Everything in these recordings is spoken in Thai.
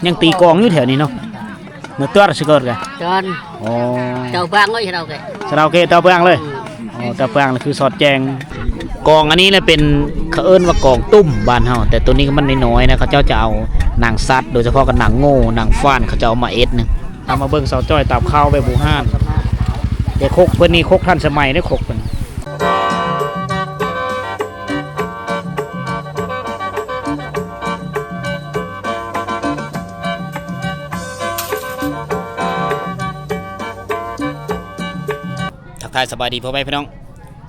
ยังตีกองอยู่แถวนี้เนาะเนื้อตัวสิเกิดกันจอนอ๋อเจ้าปางก็เราแกเต้าเปางเลยอ๋อเต้าเปางคือสอดแจงกองอันนี้เนี่ยเป็นเขาเอิ้นว่ากองตุ้มบ้านเฮาแต่ตัวนี้มันน้อยๆนะเขาเจ้าจะเอาหนังซัดโดยเฉพาะกับหนังโง่หนังฟ้านเขาจะเอามาเอ็ดนึงเอามาเบิ่งเสาจ้อยตับข้าวไปบูฮ่านแต่คกเพิ่นนี่คกทันสมัยได้คกเพิ่นทักทายสบายดีพ่อแม่พี่น้อง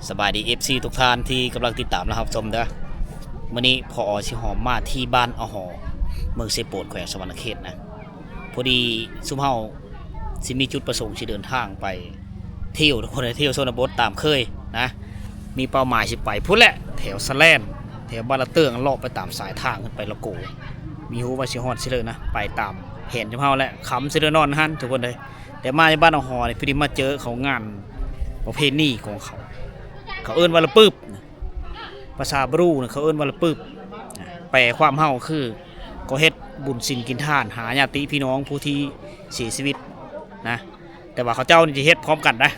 สบายดี FC ทุกท่านที่กำลังติดตามนะครับชมเด้อมื้อนี้พอสิหอมมาที่บ้านอหอเมืองเซโปดแขวงสวรรณเขตนะพอดีซุมเฮาสิมีจุดประสงค์สิเดินทางไปเที่ยวทุกคนเที่ยวโซนบทตามเคยนะมีเป้าหมายสิไปพุ่นแหละแถวสะแลนแถวบ้านละเตืองเลาะไปตามสายทางขึ้นไปละโกมีฮู้ว่าสิฮอดสิเลยนะไปตามแผนซุมเฮาแหละคำสิเดินนอนหั่นทุกคนเลยแต่มาในบ้านอหอนี่พอดีมาเจอเขางานประเพณีของเขาเอิ้นว่าละปึ๊บภาษาบรูเขาเอิ้นว่าละปึ๊บแปลความเฮาคือก็เฮ็ดบุญศีลกินทานหาญาติพี่น้องผู้ที่เสียชีวิตนะแต่ว่าเขาเจ้านี่จะเฮ็ดพร้อมกันนะ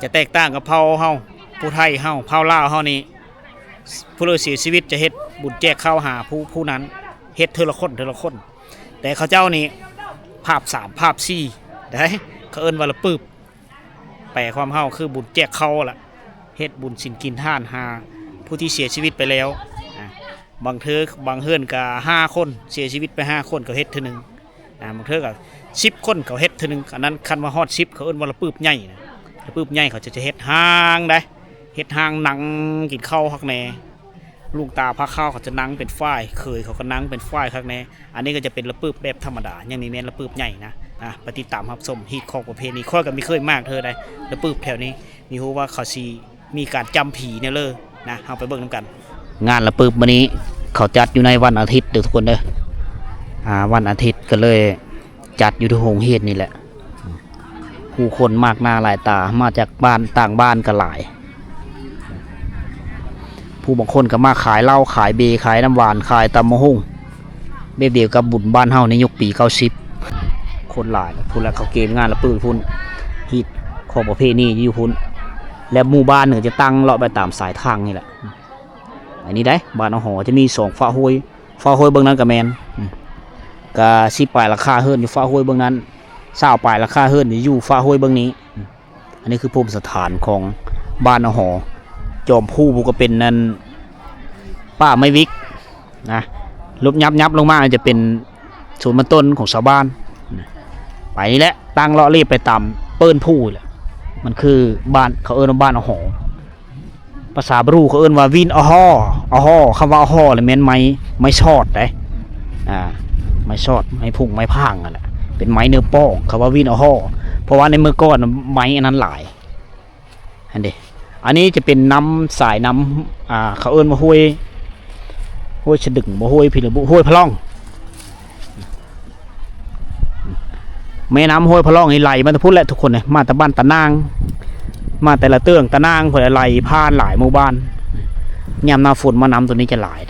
จะแตกต่างกับเผ่าเฮาผู้ไทยเฮาเผ่าลาวเฮานี่ผู้เสียชีวิตจะเฮ็ดบุญแจกข้าวหาผู้นั้นเฮ็ดเทอละคนแต่เขาเจ้านี่ภาพ3ภาพ4ได้เขาเอิ้นว่าละปึ๊บแปลความเฮาคือบุญแจกข้าวล่ะเฮ็ดบุญศีลกินทานหาผู้ที่เสียชีวิตไปแล้วบางเฮือนก็5คนเสียชีวิตไป5คนก็เฮ็ดเทื่อนึงบางเทื่อก็10คนเขาเฮ็ดเทื่อนึงอันนั้นคันว่าฮอด10เขาเอิ้นว่าละปึ๊บใหญ่นะละปึ๊บใหญ่เขาจะเฮ็ดห้างได้เฮ็ดห้างนั่งกินข้าวคักแน่ลูกตาพาข้าวเขาจะนั่งเป็นฝ้ายเคยเขาก็นั่งเป็นฝ้ายคักแน่อันนี้ก็จะเป็นละปึ๊บแบบธรรมดาอย่างนี้แม่นละปึ๊บใหญ่นะปฏิตามรับชมฮีตของประเพณีค่อยก็ไม่เคยมากเธอได้ละปึ๊บแถวนี้มีฮู้ว่าเขาสิมีการจำผีเนี่ยเลยนะเอาไปเบิ่งนำกันงานละปึ๊บวันนี้เขาจัดอยู่ในวันอาทิตย์เด้อทุกคนเด้อวันอาทิตย์ก็เลยจัดอยู่ที่โรงเรียนนี่แหละผู้คนมากหน้าหลายตามาจากบ้านต่างบ้านก็หลายผู้บางคนก็มาขายเหล้าขายเบขายน้ำหวานขายตำมะฮุ่งแบบเดียวกับบุญบ้านเฮาในยุคปี90คนหลายพูดแล้วเขาเกมงานละปึ๊บพุ่นฮิตของประเพณีอยู่พุ่นและหมู่บ้านเนี่ยจะตั้งเลาะไปตามสายทางนี่แหละอันนี้ได้บ้านอหอจะมี2ฟ้าห้วยเบื้องนั้นกับแมนก็10ปลายราคาเฮิรนอยู่ฟ้าห้วยเบื้องนั้น20ปลายราคาเฮิรนอยู่ฟ้าห้วยเบื้องนี้อันนี้คือภูมิสถานของบ้านอหอจอมผู้ก็เป็นนั่นป้าไม่วิกนะลบยับลงมาจะเป็นศูนย์บรรต้นของชาวบ้านไปนี่แหละตั้งเลาะเรียบไปตามเปิ้นผู้แหละมันคือบ้านเขาเอิ้นว่าบ้านอหอภาษาบรูเขาเอิ้นว่าวินอหอคำว่าอหอเลยแม่นไม้ชอดได้ไม้ชอดไม้พุ่งไม้พางนั่นแหละเป็นไม้เนื้อป้องคำว่าวินอหอเพราะว่าในเมื่อก่อนไม้อันนั้นหลายอันนี้จะเป็นน้ำสายน้ำเขาเอิ้นว่าห้วยฉดึงบ่ห้วยพิรบุห้วยพะล่องแม่น้ำห้วยพะล่องนี่ไหลมาแต่พูดแหละทุกคนเลยมาแต่บ้านตะนางมาแต่ละเตื้องตะนางเพื่อไหลผ่านหลายหมู่บ้านยามหน้าฝนมาน้ำตัวนี้จะหลาย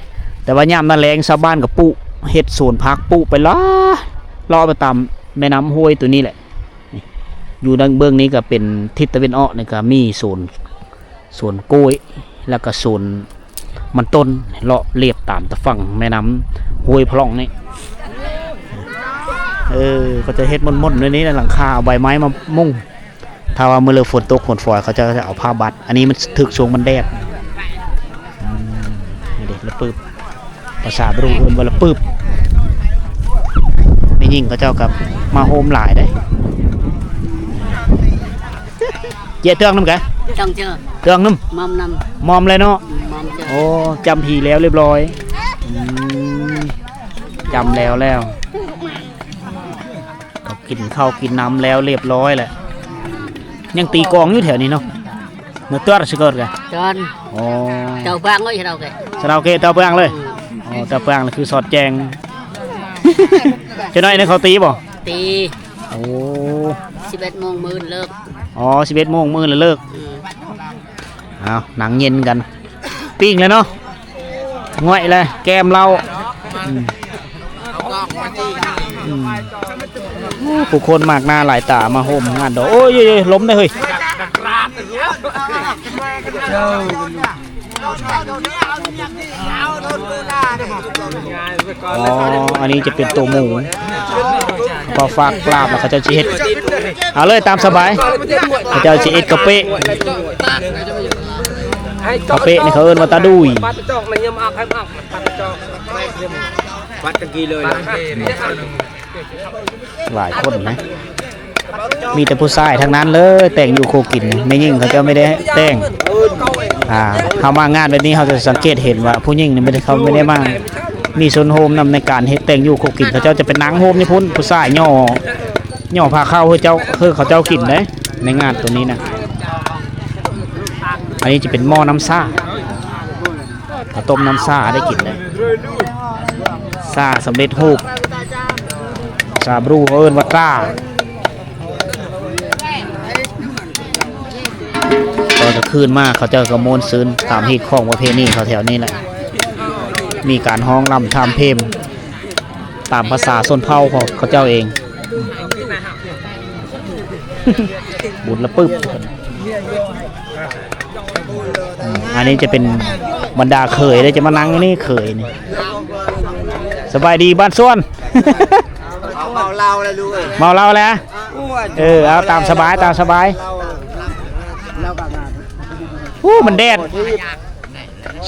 แต่ว่ายามหน้าแล้งชาวบ้านกับปุเฮ็ดสวนพักปุไปล่อไปตามแม่น้ำห้วยตัวนี้แหละอยู่ด้านเบื้องนี้ก็เป็นทิศตะวันออกนี่ก็มีสวนกล้วยแล้วก็สวนมันต้นเลาะเรียบตามตะฝั่งแม่น้ำห้วยพะล่องนี่ก็จะเฮ็ดม่อนๆในนี้หลังคาเอาใบไม้มามุ่งถ้าว่าเมื่อเรือฝนตกฝนฝอยเขาจะเอาผ้าบัดอันนี้มันถึกช่วงมันแดดนี่เด็กละปึ๊บภาษาบรูเอิ้นว่าละปึ๊บไม่ยิ่งเขาเจ้ากับมาโฮมหลายได้เจี๊ยเตืองน้ำกันเตืองน้ำมอมเลยเนาะโอ้จำผีแล้วเรียบร้อยจำแล้วเขากินข้าวกินน้ำแล้วเรียบร้อยแหละยังตีกองอยู่แถวนี้เนาะเนื้อตัวสิเกิดกันจอนเจ้าปางก็เราแกเต้าเปางเลยเต้าเปางคือสอดแจงจะน้อยในเขาตีบ่ตีโอ้11 โมงมื้อเลิก11 โมงมื้อแล้วเลิกเอาหนังเย็นกันปิ้งเลยเนาะง่อยเลยแก้มเรา ผู้คนมากหน้าหลายตามาโฮมงานดอกโอ้ยล้มได้เฮ้ยอ๋ออันนี้จะเป็นตัวหมูพอฝากกราบแล้วเขาจะเฮ็ดเอาเลยตามสบายเขาจะเฮ็ดกะเปะกะเปะนี่เขาเอิ้นว่าตาดุยวัดกันกี่เลยหลายคนนะมีแต่ผู้ชายทั้งนั้นเลยแต่งอยู่โคกินไม่ยิ่งเขาจะไม่ได้แต่งเขามางานแบบนี้เขาจะสังเกตเห็นว่าผู้ยิ่งนี่ไม่ได้เขาไม่ได้มามีโซนโฮมนำในการเฮ็ดแต่งอยู่โคกินเขาเจ้าจะเป็นนางโฮมนี่พุ่นผู้ชายย่อพาเข้าเขาเจ้าคือเขาเจ้ากินได้ในงานตัวนี้นะอันนี้จะเป็นหม้อน้ำซ่าเขาต้มน้ำซ่าได้กินเลยซ่าสำเร็จรูปซาบรูเอิญวัตราตอนคืนมากเขาเจอกระโมนซื้นตามฮีตของประเพณีเขาแถวนี้แหละมีการฮ้องรำทำเพลงตามภาษาส้นเผ่าของเขาเจ้าเอง บุญละปึ๊บอันนี้จะเป็นบรรดาเขยเลยจะมานั่งนี่เขยนี่สบายดีบ้านส่วนเมาเหล้าเลยลูกเมาเหล้าแล้วเอาตามสบายตามสบายมันแดด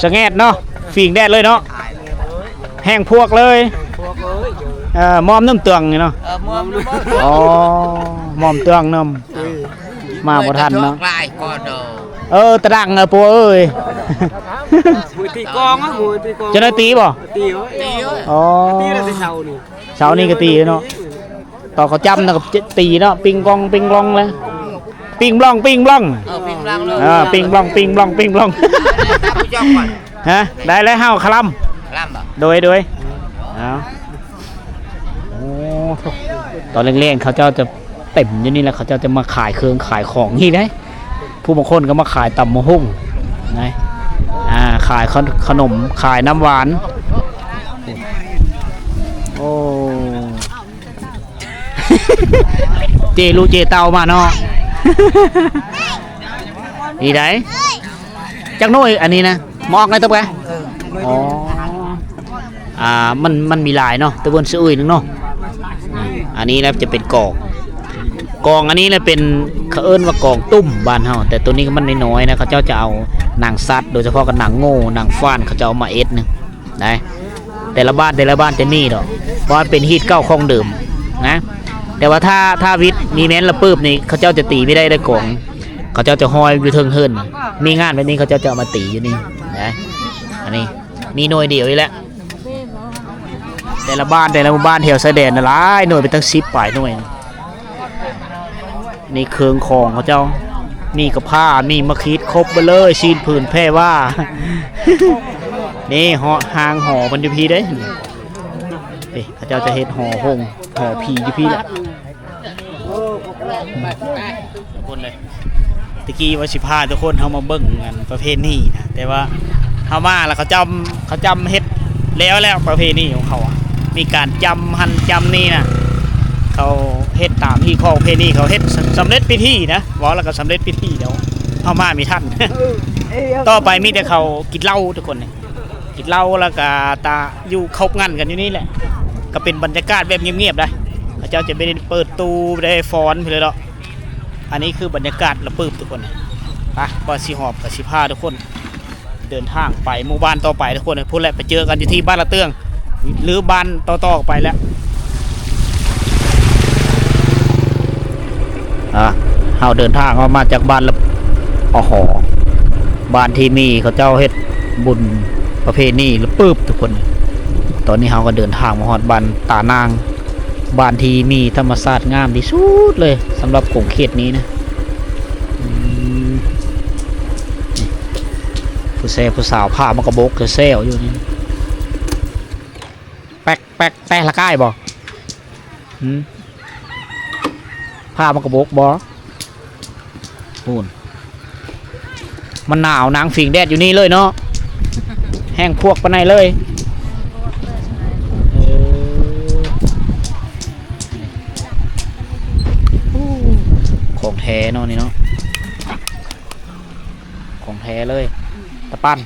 สะแงดเนาะฝีงแดดเลยเนาะแห้งพวกเลยมอมน้ำเตืองเนาะอ๋อมอมเตืองน้ำมาบ่ทันเนาะตะดังปัวเอ้ยมือตีกองมือตีกองจะได้ตีบ่ตีอ๋อตีแล้วเช้านี่เช้านี่ก็ตีเนาะต่อเขาจำนะกับตีเนาะปิงกองปิงลองเลยปิงบลองปิงบลองปิงบลองปิงบลองปิงบลองฮะได้แล้วห้าวคลำโดยเอาโอ้ตอนเล่นๆเขาเจ้าจะเต็มอยู่นี่แหละเขาเจ้าจะมาขายเครื่องขายของนี่ได้ผู้บางคนก็มาขายตำมะฮุ่งนะขายขนมขายน้ำหวานโอ้เจลูเจเตามาเนาะนี่ได้จังน้อยอันนี้นะมอกไงตุ๊กแกอ๋อมันมีลายเนาะตะวันซื้อนึงเนาะอันนี้แล้วจะเป็นกองอันนี้เลยเป็นเขาเอิ้นว่ากองตุ้มบ้านเฮาแต่ตัวนี้มันน้อยๆนะเขาเจ้าจะเอาหนังซัดโดยเฉพาะกับหนังโง่หนังฟ้านเขาจะเอามาเอ็ดนึงได้แต่ละบ้านจะมีดอกเพราะเป็นฮีทเก้าของเดิมนะแต่ว่าถ้าวิทย์มีแม้นละปื้บนี่เขาเจ้าจะตีไม่ได้กองเขาเจ้าจะห้อยอยู่เทิงเฮิรนมีงานแบบนี้เขาเจ้าจะเอามาตีอยู่นี่นะอันนี้มีหน่วยเดียวนี่แหละแต่ละบ้านแถวชายแดนหลายหน่วยเป็นตั้ง10 ปลายหน่วยนี่เครื่องของเขาเจ้านี่กับผ้านี่มะขีดครบไปเลยซีนผืนแพร่ว่านี่ห่อหางห่อพันธุ์พีได้เขาเจ้าจะเฮ็ดห่อหงห่อผีอยู่พี่แหละคนเลยตะกี้ว่าสิพาทุกคนเขามาเบิ่งกันประเพณีนะแต่ว่าเขามาแล้วเขาจำเฮ็ดแล้วประเพณีของเขามีการจำหันจำนี่นะเขาเฮ็ดตามที่ข้อประเพณีเขาเฮ็ดสำเร็จพิธีนะบอกแล้วก็สำเร็จพิธีเดี๋ยวเขามามีท่านต่อไปมีแต่เขากินเหล้าทุกคนเนี่ยกินเหล้าแล้วก็ตาอยู่คบงันกันอยู่นี่แหละก็เป็นบรรยากาศแบบเงียบๆได้เขาเจ้าจะไม่ได้เปิดตู้ไม่ได้ฟ้อนเลยหรอกอันนี้คือบรรยากาศระปืบทุกคนไปก็สิหอบกับสิพาทุกคนเดินทางไปหมู่บ้านต่อไปทุกคนพูดแหละไปเจอกันอยู่ที่บ้านละเตืองหรือบ้านต่อๆไปแล้วเราเดินทางออกมาจากบ้านละบ้านที่มีเขาเจ้าเฮ็ดบุญประเพณีระปืบทุกคนตอนนี้เราก็เดินทางมาฮอดบ้านตานางบ้านที่มีธรรมชาติงามที่สุดเลยสำหรับกลุ่มเขตนี้นะผู้สาวผ้ามากระบอกจะเซลอยู่นี่แป๊กละก้ายบ่ผ้ามากระบอกบ่พูนมันหนาวนางฝิ่งแดดอยู่นี่เลยเนาะแห้งพวกปะไหนเลย เนาะนี่เนาะของแท้เลยตะปั้น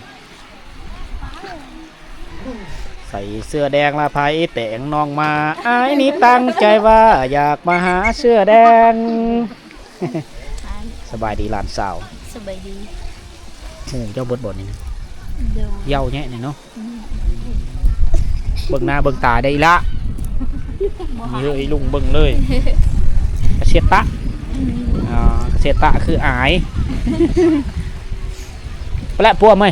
ใส่เสื้อแดงละพายแต่งน้องมาอ้ายนี่ตั้งใจว่าอยากมาหาเสื้อแดง สบายดีหลานสาว สบายดี หมูเจ้าเบิดบ่นี่นะ เดี๋ยว เย้าแยะนี่เนาะเบิ่งหน้าเบิ่งตาได้อีละนี่เลยลุงเบิ่งเลยกระเช็ดตะกระเช็ดตะคืออายไปละพัวไหม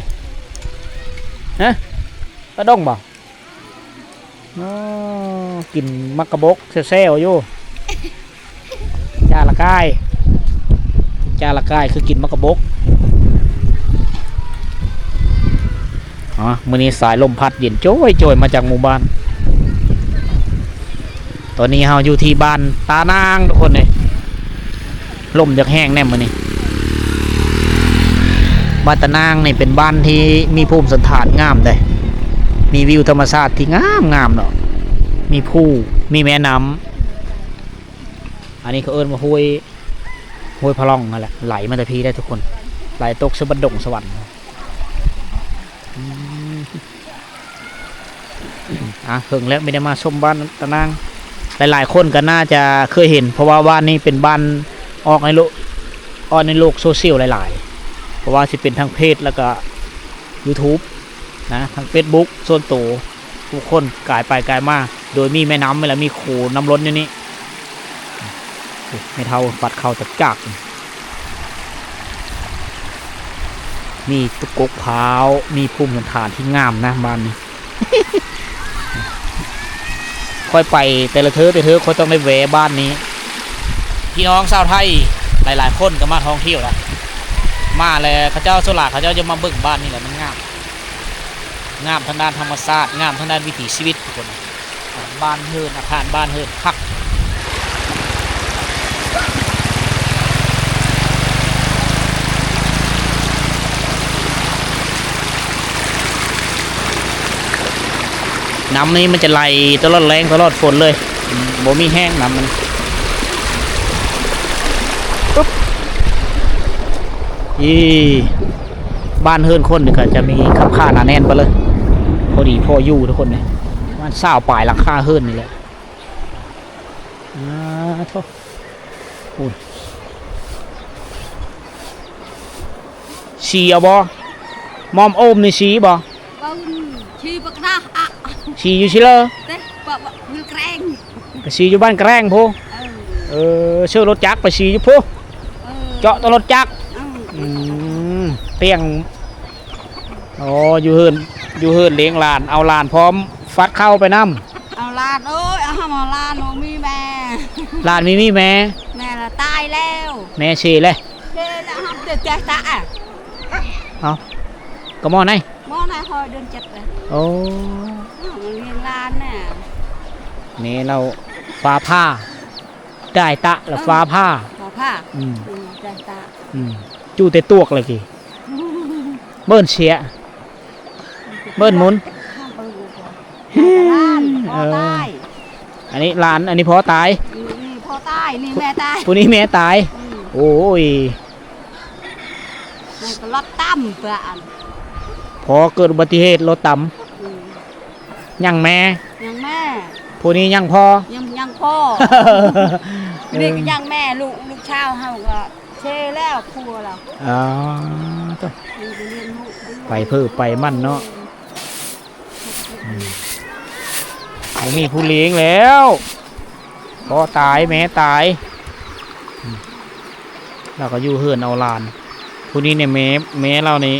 ฮะปลาดงบ่กินมักกะบกเซลอยู่จาละกายคือกินมักกะบกมื้อนี้สายลมพัดเย็นโจ้ยมาจากหมู่บ้านตอนนี้เราอยู่ที่บ้านตานางทุกคนเลยลมจากแห้งแน่มื้อนี้บ้านตานางนี่เป็นบ้านที่มีภูมิสันฐานงามเลยมีวิวธรรมชาติที่งามเนาะมีผู้มีแม่น้ำอันนี้เขาเอิ้นว่าห้วยพะล่องนั่นแหละไหลมาแต่พี่ได้ทุกคนไหลตกสะบัดดงสวรรค์เพิ่งแล้วไม่ได้มาชมบ้านตะนางหลายๆคนก็น่าจะเคยเห็นเพราะว่าบ้านนี้เป็นบ้านออกในโลกโซเชียลหลายๆเพราะว่าสิเป็นทั้งเพจแล้วก็ YouTube นะทั้ง Facebook ส่วนตัวทุกคนกายไปกายมาโดยมีแม่น้ำแล้วมีโขน้ำล้นอยู่นี่ไม่เท่าฟัดเข่าจากมีตุกกพร้าวมีภูมิฐานที่งามนะบ้านนี้ ค่อยไปแต่ละเธอค่อยต้องได้แวะบ้านนี้พี่น้องชาวไทยหลายๆคนก็มาท่องเที่ยวแล้วมาเลยเขาเจ้าโซลาเขาเจ้าจะมาเบิ่งบ้านนี่แหละมันงามทางด้านธรรมชาติงามทางด้านวิถีชีวิตทุกคนบ้านเฮิร์นอาคารบ้านเฮิร์นพักน้ำนี้มันจะไหลตลอดแรงตลอดฝนเลยบ่มีแห้งน้ำมันปุ๊บบ้านเฮิร์นคนนี่ก็จะมีขับค่าหนาแน่นไปเลยพอดีพออยู่ทุกคนเนี่ยมันเศร้าปลายหลังคาเฮิร์นนี่แหละโทษชีเอาบ่มอมโอมนี่ชีบ่ชีปกนะชีอยู่ชิเลอเต้ปะวิลแกรงชีอยู่บ้านแกล้งพูเชื่อรถจักรไปชีอยู่พูเจาะตัวรถจักรเตียงอยู่เฮินเลี้ยงลานเอาลานพร้อมฟัดเข้าไปน้ำเอาลานเอ้ยเอามาลานมีแม่ลานมีแม่ละตายแล้วแม่ชีเลยแล้วห้ามเดือดใจตาเอาก็มอไหนคอยเดินจัดเลยมันเรียนลานน่ะนี่เราฟ้าผ้าได้ตะแล้วฟ้าผ้าได้ตะจูเตตวกเลยกี่เบิ้ลเชียเบิ้ลมุนอันนี้ลานอันนี้พ่อตายนี่พ่อตายนี่แม่ตายผู้นี้แม่ตายโอ้ยแม่ก็รถต่ำเปล่าพอเกิดอุบัติเหตุรถต่ำยังแม่ผู้นี้ยังพ่อยังพ่อนี่ก็ยังแม่ลูกชาวเฮาก็เช่แล้วครัวเราไปเพื่อไปมั่นเนาะมีผู้เลี้ยงแล้วพ่อตายแม่ตายเราก็อยู่เฮือนเอาลานผู้นี้เนี่ยแม่เรานี่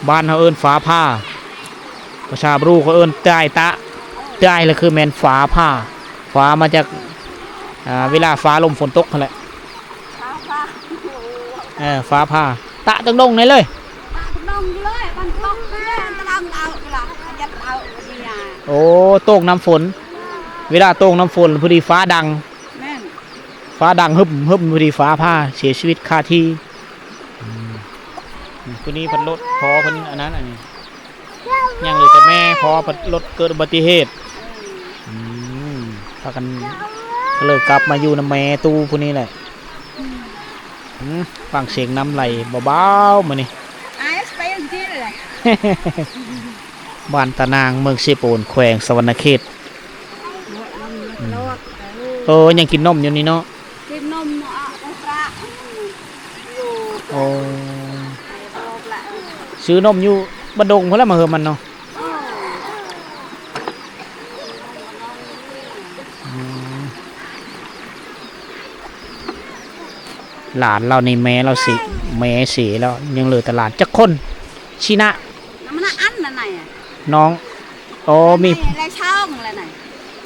บ้านเขาเอิ้นฟ้าผ้าประชาบรูเขาเอิ้นใต้ตะใต้เลยคือแมนฟ้าผ้าฟ้ามาจากเวลาฟ้าลมฝนตกนั่นแหละฟ้าผ้าตะตึงดงนี่เลยมันตกแม่ตะลังเอาหลักยัดเอาโอ้โต้งน้ำฝนเวลาโต้งน้ำฝนพอดีฟ้าดังฮึบพอดีฟ้าผ้าเสียชีวิตคาที่คนนี้พันรถพอพันอันนั้นอันนี้ยังเหลือแต่แม่พอพันรถเกิดอุบัติเหตุพากันเลยกลับมาอยู่ในแม่ตู้พวกนี้แหละ ฟังเสียงน้ำไหลเบาๆมานี่ ไอ้ไปอย่างที่เลย บ้านตะนางเมืองเซโปนแขวงสวรรณเขตยังกินนมอยู่นี่เนาะ กินนมปลา โอ้ซื้อนมอยู่บันดงเพราะแล้วมาเฮอมันเนาะหลานเราในแม่เราสิแม่เสียแล้วยังเหลือแต่หลานจักคนชินะ มันอันนั่นไหนอ่ะ น้องโอ้มี อะไรช่องอะไรไหน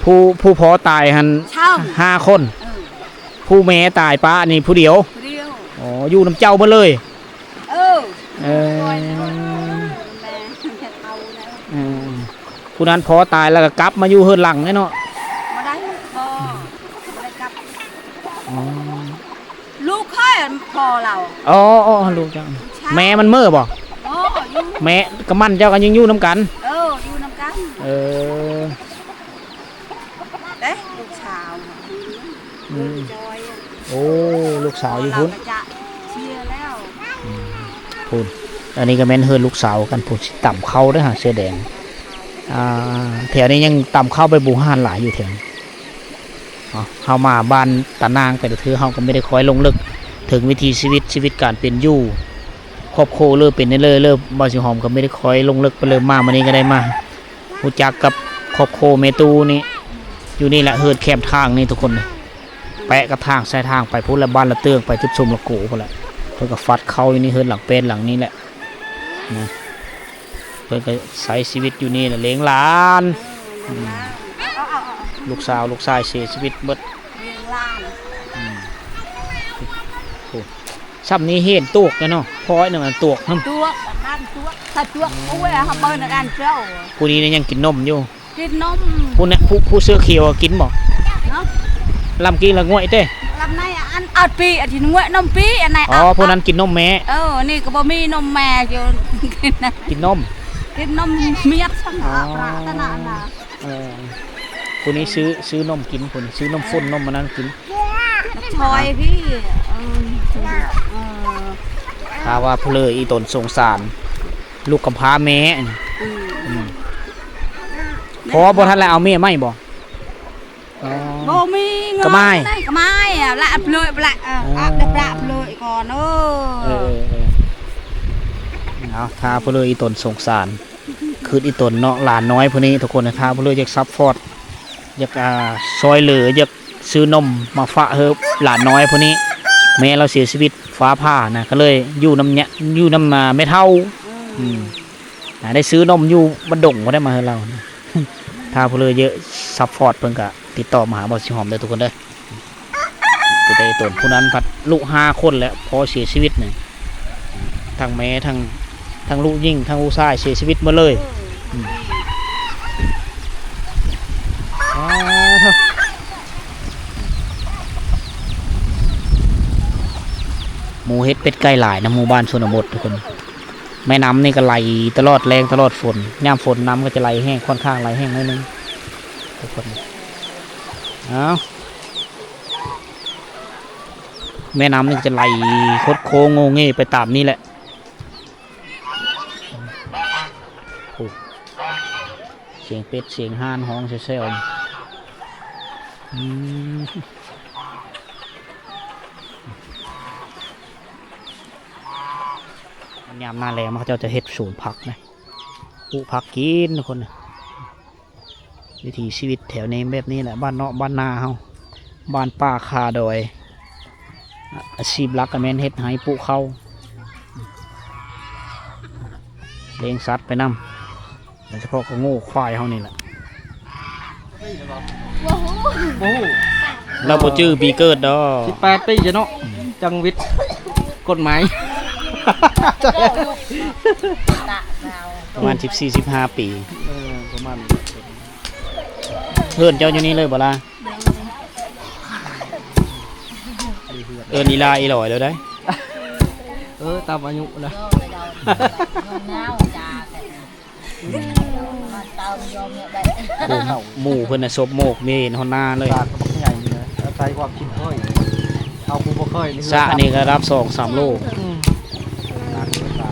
ผู้พอตายหัน ช่อง 5 คนผู้แม่ตายป้านี่ผู้เดียว เดียว อ๋ออยู่น้ำเจ้ามาเลย เออ เออ แม่เอาแล้ว ผู้นั้นพอตายแล้วก็กลับมาอยู่เฮือนหลังแน่เนาะ มาได้พอมาได้กับ อ๋อ ลูกค่อยพอเรา อ๋อลูกเจ้าแม่มันเมื่อบ่ โอ้อยู่ แม่กับมันเจ้ากันยังอยู่น้ำกัน อยู่น้ำกัน เออ เด้ลูกสาวจอย โอ้ลูกสาวอยู่พุ่น จะเชียร์แล้ว พุ่นอันนี้ก็แม่นเฮือนลูกสาวกันพุ่นสิต่ำเข้าเด้อหาเสื้อแดงแถวนี้ยังต่ำเข้าไปบูฮานหลายอยู่แถวนี้เฮามาบ้านตานางแต่ละเธอเฮาก็ไม่ได้คอยลงลึกถึงวิถีชีวิตการเป็นอยู่ครอบครัวเริ่มเป็นเริ่มบ่สิหอมก็ไม่ได้คอยลงลึกไปเลยมามื้อนี้ก็ได้มารู้จักกับครอบครัวเมตูนี่อยู่นี่แหละเฮือนแคมทางนี่ทุกคนเลยแปะกับทางใส่ทางไปพุ่นละบ้านละเตืองไปทึบชมละโกพุ่นละเพิ่นก็ฟัดเข้าอยู่นี่เฮือนหลังเป็นหลังนี้แหละนะเพิ่นก็ใช้ชีวิตอยู่นี่แหละเลี้ยงหลานลูกสาวลูกชายเสียชีวิตเบิด เลี้ยงหลาน ซ้ำนี้เห็นตวกเนาะพอยหนึ่งอันตวกน้ำ ตัวบ้านตัวถ้าตัวโอ้ยเขาเปิดกันเจ้า ผู้นี้เนี่ยยังกินนมอยู่ กินนม ผู้เนี่ยผู้เสื้อเขียวกินบอก เนาะ ลำกินละง่วยเต้ ลำในอันอัดปีอันที่นวดนมปีอันไหน อ๋อผู้นั้นกินนมแม่ นี่ก็บ่มีนมแม่อยู่กินนะ กินนม กินนมเมียดสังหาปลาตะนาน่ะ ผู้นี้ซื้อนมกินผู้นี้ซื้อนมฝุ่นนมมันนั้นกิน ชอยพี่ถ้าว่าผู้เลยอีตนสงสารลูกกำพร้าแม่เพราะบ่ทันแล้วเอาแม่ไม่บ่ บ่มีเงินก็ไม่ละเลยละละเลยก่อนเอาถ้าผู้เลยอีตนสงสารคืออีตนเนาะหลานน้อยผู้นี้ทุกคนนะถ้าผู้เลยอยากซัพพอร์ตอยากซอยเหลืออยากซื้อนมมาฝากเฮอหลานน้อยผู้นี้แม่เราเสียชีวิตฟ้าผ่านะก็เลยอยู่น้ำเนี่ยอยู่น้ำไม่เท่าได้ซื้อนมอยู่บันดงก็ได้มาเฮอเราถ้าผู้เลยเยอะซัพพอร์ตเพิ่นก็ติดต่อมาหาบอสสิหอมได้ทุกคนได้จะได้ตนผู้นั้นพัดลูก5 คนแล้วพอเสียชีวิตเนี่ยทั้งแม่ทั้งลูกยิ่งทั้งลูกชายเสียชีวิตหมดเลยหมูเฮ็ดเป็ดไก่หลายนะหมู่บ้านชนบททุกคนแม่น้ำนี่ก็ไหลตลอดแรงตลอดฝนยามฝนน้ำก็จะไหลแห้งค่อนข้างไหลแห้งนิดนึงทุกคนเอาแม่น้ำนี่จะไหลคดโค้งโงเง่ไปตามนี่แหละเสียงเป็ดเสียงห่านห้องเซ่ๆยามหน้าแรงมันเขาจะเฮ็ดศูนย์ผักนะปลูกผักกินทุกคนวิถีชีวิตแถวนี้แบบนี้แหละบ้านเนาะบ้านนาเฮาบ้านป่าคาดอยอาชีพหลักก็แม่นเฮ็ดให้ปลูกข้าวเลี้ยงสัตว์ไปนำโดยเฉพาะก็โง่ควายเฮานี่แหละเราบ่จื้อปีเกิดดอก18 ปีจะเนาะจังวิทย์กฎหมายประมาณ14-15 ปีประมาณเพื่อนเจ้าอยู่นี่เลยบ่ล่ะนีลาอีหลอยแล้วได้ตามอายุนะหมู่เพิ่นน่ะศพโมกมีเห็นฮอนนาเลยใหญ่เลยใช้ความคิดค่อย เอากูบ่เคย สระนี่ก็รับ2-3โล นักศึกษา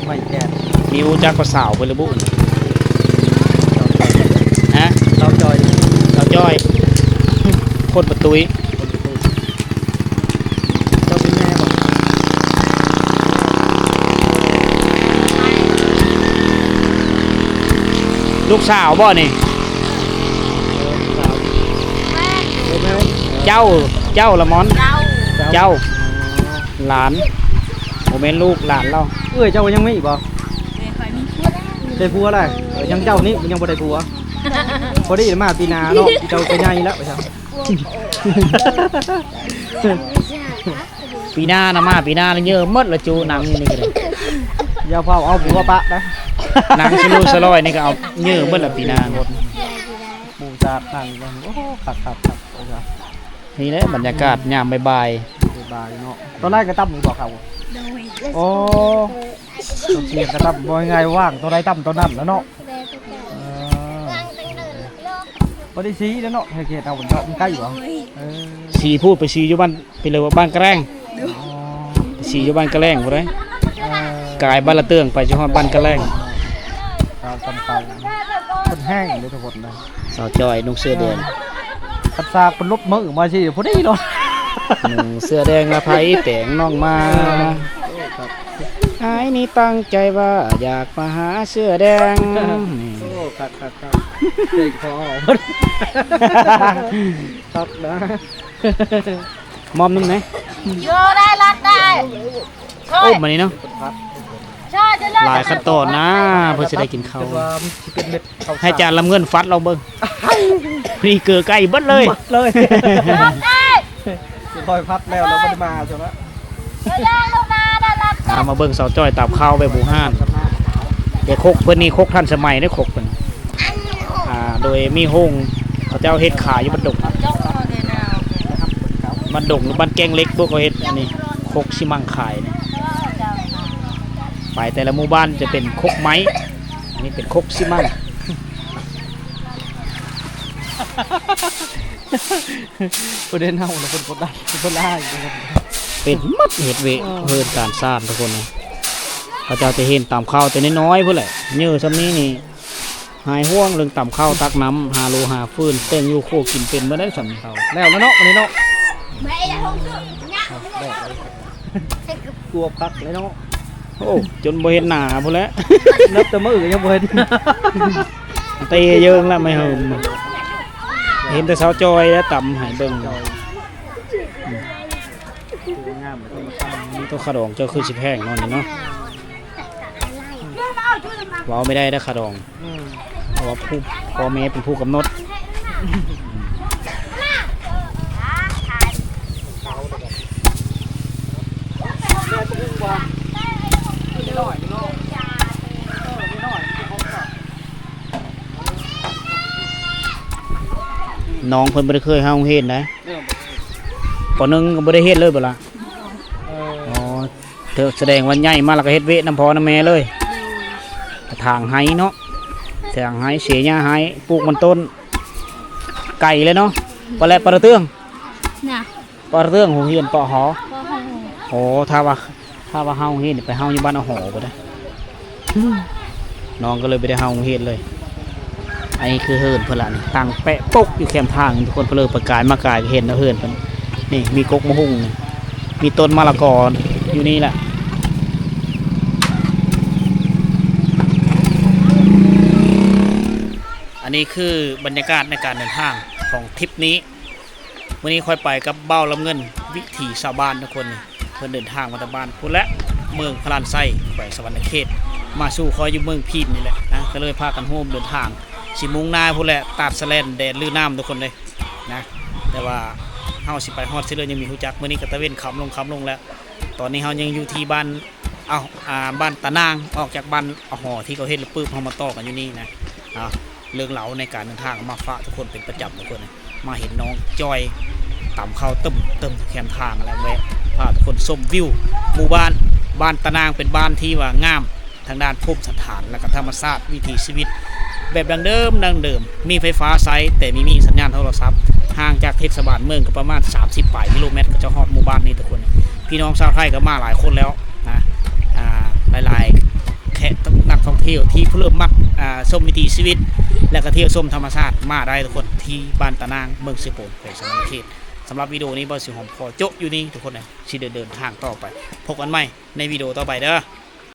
ไม่แก่ มีอูจักก็สาวไปเลยบุฮะ เราจอย เราจ้อยคนประตุย เจ้าเป็นแม่บอก ลูกสาวบ่นี่ เป็นแม่ เจ้าละมอน เจ้า เจ้าหลานโมเมนลูกหลานเรา เจ้ายังไม่อีกบ่ ไม่ค่อยมีพูด ได้ผัวอะไรยังเจ้านี่ยังบ่ได้ผัวพอได้มาปีนาเนาะเจ้าก็ใหญ่แล้วไปครับ ปีหน้านะมาปีหน้าแล้วเยอะหมดละจูหนังนี่ก็เลย อย่าเผาเอาผัวปะนะ หนังสลูสลอยนี่ก็เอาเยอะหมดละปีหน้าหมด ปูจาดนั่งกันโอ้ขัดโอ้ย นี่แหละบรรยากาศยามบ่าย บายเนาะตอนแรกก็ตั้มมึงบอกเขา โดย โอ้ตัวเชียงก็ตั้มบ่ยังไงว่างตัวใดตั้มตัวนั้นแล้วเนาะพอได้ซีแล้วเนาะเขตเอามันใกล้อยู่เหรอ ๆสีพูดไปสีอยู่บ้านไปเลยว่าบ้านกระแรงสีอยู่บ้านกระแรงบ่ได้กายบ้านละเตืองไปจังหวัดบ้านกระแรง ตามตำคนแห้งเลยทุกคนนะ สาวจอยนุ่งเสื้อแดง ขัดซากเป็นลบมือมาสิพอดีเนาะ นุ่งเสื้อแดงละไผแต่งน้องมาไอ้นี่ตั้งใจว่าอยากมาหาเสื้อแดงนี่ โอ้ขัดเด็กพอขัดนะ มอมนึงไหน โยได้รัดได้ช่ โอ้มานี่เนาะ ช่วยจะเลิก หลายขั้นตอนนะเพื่อจะได้กินข้าว เป็นเม็ด ให้จานลำเงินฟัดเราเบิ่งนี่เกลือไก่เบิดเลย เลย ได้ คอยพัดแล้วเราไม่ได้มาใช่ไหม ย่างลงมาได้รัด เอามาเบิ่งเสาจ้อยตับข้าวไปหมู่ห้านเดี๋ยวคกเพิ่นนี่คกทันสมัยได้คกเพิ่นโดยมีห้องเขาเจ้าเฮ็ดขายอยู่บันดง จกเลยนะ บันดงหรือบ้านแกงเล็กพวกเขาเฮ็ดอันนี้คกชิมังขายเนี่ยไปแต่ละหมู่บ้านจะเป็นคกไม้อันนี้เป็นคกชิมัง ประเด็นเอาเราคนกดดันคนล่าอยู่คน เป็นมัดเห็ดเวะเพิ่นการสร้างทุกคนนะเขาเจ้าจะเห็นตามข้าวแต่น้อยๆพุ่นแหละเนื้อซ้ำนี้นี่หายห่วงเรื่องตำข้าวตักน้ำหาโลหาฟืนเต้งอยู่โคกินเป็นมาได้สำเขา แล้วเนาะวันนี้เนาะ ไม่ได้ห้องเครื่องเนี่ย กลัวพักเลยเนาะ โอ้จนบ่เห็นหน้าพุ่นแหล้ว นับแต่มือยังบ่เห็น เตะเยิงแล้วไม่เหิมเห็นแต่สาวจอยแล้วต่ำหายเบิ่ง งามเลย นี่ตัวขาดองเจ้าคือสิแพงเนอนนี่เนาะเว้าไม่ได้นะขาดองเพราะว่าผู้พ่อแม่เป็นผู้กำหนดน้องเพิ่นบ่ได้เคยเฮาเฮ็ดนะปอนึงก็บ่ได้เฮ็ดเลยบ่ล่ะอ๋อเธอแสดงว่าใหญ่มาแล้วก็เฮ็ดเวทน้ำพอน้ำแม่เลยทางไห้เนาะทางไห้เสียหญ้าไห้ปลูกมันต้นไก่เลยเนาะปลาแลปลาเตื้อง น่ะ ปลาเตื้องหูเฮียนปอหอ ก็ให้ โอ้ถ้าว่าเฮาเฮ็ดนี่ไปเฮาอยู่บ้านเอาหอบ่ได้น้องก็เลยไปได้เฮาเฮ็ดเลยไอ้คือเฮิร์นเพิ่นล่ะนี่ตั้งแปะปกอยู่แคมทางทุกคนเพิ่นเลยประกายมากายเห็นแล้วเฮิร์นเพิ่นนี่มีกกมะฮุ่งนี่มีต้นมะละกออยู่นี่แหละอันนี้คือบรรยากาศในการเดินทางของทริปนี้วันนี้ค่อยไปกับเบ้าลำเงินวิถีชาวบ้านทุกคนนี่เพิ่นเดินทางมาจากบ้านพุ่นและเมืองพลานไส้แขวงสวรรณเขตมาสู่คอยอยู่เมืองพีนนี่แหละนะก็เลยพากันร่วมเดินทางสิมุ่งหน้าพุ่นแหละตัดสแลนแดดลือน้ำทุกคนเลยนะแต่ว่าเฮาสิไปฮอดซิเลยยังมีฮู้จักมื้อนี้ก็ตะเว้นค่ำลงแล้วตอนนี้เฮายังอยู่ที่บ้านบ้านตะนางออกจากบ้านหอที่เขาเฮ็ดแล้วปึ๊บเฮามาต่อกันอยู่นี่นะเรื่องเล่าในการเดินทางมาฝากทุกคนเป็นประจำทุกคนนะมาเห็นน้องจอยต่ำเข้าเติมแคมทางแล้วแวะพาทุกคนชมวิวหมู่บ้านตะนางเป็นบ้านที่ว่างามทางด้านภูมิสถานและก็ธรรมชาติวิถีชีวิตแบบดังเดิมมีไฟฟ้าใช้แต่ไม่มีสัญญาณโทรศัพท์ห่างจากเท ศบาลเมืองก็ประมาณ30ปลายกิโลเมตรก็จะฮอดหมู่บ้านนี้ทุกคนพี่น้องชาวไทยก็มาหลายคนแล้วนะหลายๆแขกนักท่องเที่ยวที่เริ่มมักชมวิถีชีวิตและก็เที่ยวชมธรรมชาติมาได้ทุกคนที่บ้านตะนางเมืองเซโปนแขวงสวรรณเขตสำหรับวิดีโอนี้บอสสิหอมขอโจ๊ะอยู่นี่ทุกคนนะสิเดินทางต่อไปพบกันใหม่ในวิดีโอต่อไปเด้อ